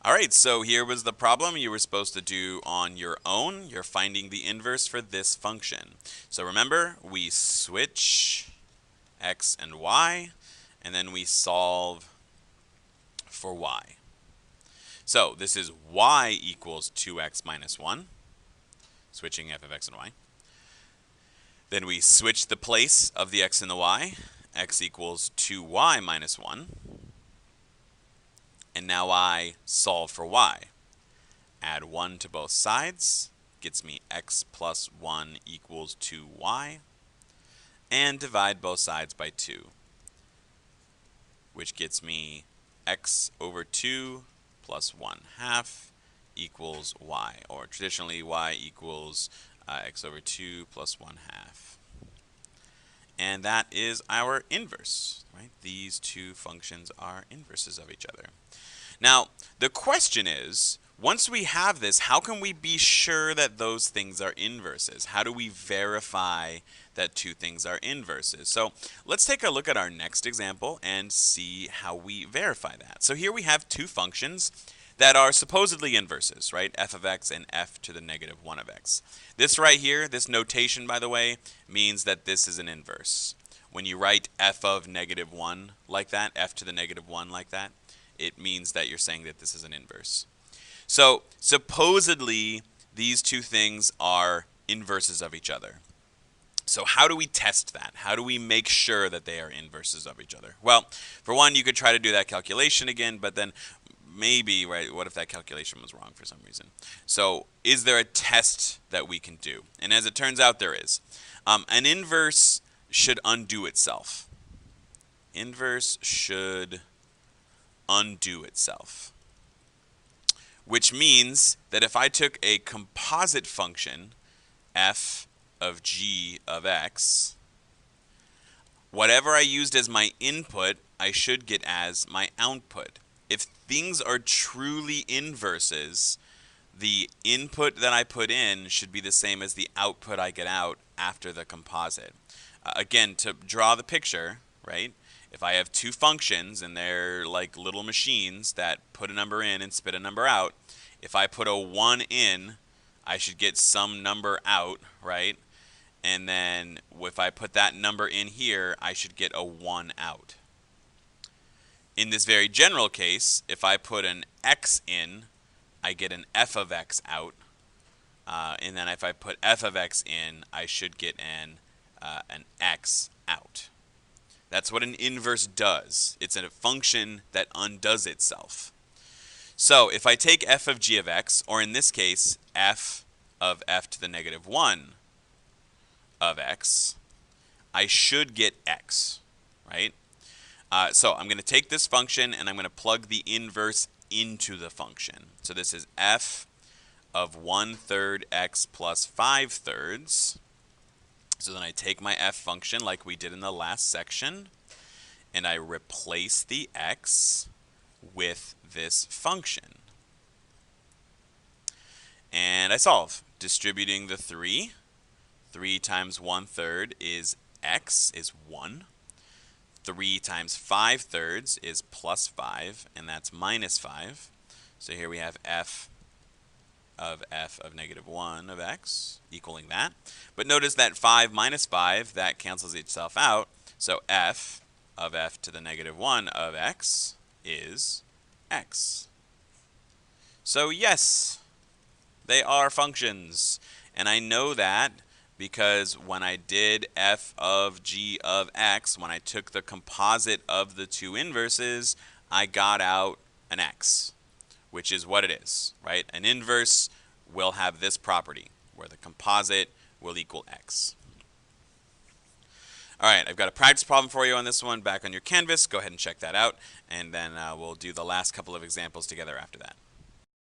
All right, so here was the problem you were supposed to do on your own. You're finding the inverse for this function. So remember, we switch x and y, and then we solve for y. So this is y equals 2x minus 1, switching f of x and y. Then we switch the place of the x and the y. X equals 2y minus 1. And now I solve for y. Add 1 to both sides, gets me x plus 1 equals 2y. And divide both sides by 2, which gets me x over 2 plus 1/2 equals y, or traditionally y equals x over 2 plus 1/2. And that is our inverse, right? These two functions are inverses of each other. Now, the question is, once we have this, how can we be sure that those things are inverses? How do we verify that two things are inverses? So let's take a look at our next example and see how we verify that. So here we have two functions that are supposedly inverses, right? F of x and f to the negative 1 of x. This right here, this notation, by the way, means that this is an inverse. When you write f of negative 1 like that, f to the negative 1 like that, it means that you're saying that this is an inverse. So supposedly, these two things are inverses of each other. So how do we test that? How do we make sure that they are inverses of each other? Well, for one, you could try to do that calculation again, but then maybe, right, what if that calculation was wrong for some reason? So is there a test that we can do? And as it turns out, there is. An inverse should undo itself. Inverse should undo itself. Which means that if I took a composite function, f of g of x, whatever I used as my input, I should get as my output. If things are truly inverses, the input that I put in should be the same as the output I get out after the composite. Again, to draw the picture, right? If I have two functions and they're like little machines that put a number in and spit a number out, if I put a 1 in, I should get some number out, right? And then if I put that number in here, I should get a 1 out. In this very general case, if I put an x in, I get an f of x out. And then if I put f of x in, I should get an x out. That's what an inverse does. It's a function that undoes itself. So if I take f of g of x, or in this case, f of f to the negative 1 of x, I should get x, right? So I'm going to take this function and I'm going to plug the inverse into the function. So this is f of 1/3 x plus 5/3. So then I take my f function like we did in the last section, and I replace the x with this function. And I solve. Distributing the 3. 3 times 1/3 is x, is 1. 3 times 5/3 is plus 5, and that's minus 5. So here we have f of negative 1 of x equaling that. But notice that 5 minus 5, that cancels itself out. So f of f to the negative 1 of x is x. So yes, they are functions. And I know that because when I did f of g of x, when I took the composite of the two inverses, I got out an x, which is what it is, right? An inverse will have this property, where the composite will equal x. All right, I've got a practice problem for you on this one back on your Canvas. Go ahead and check that out, and then we'll do the last couple of examples together after that.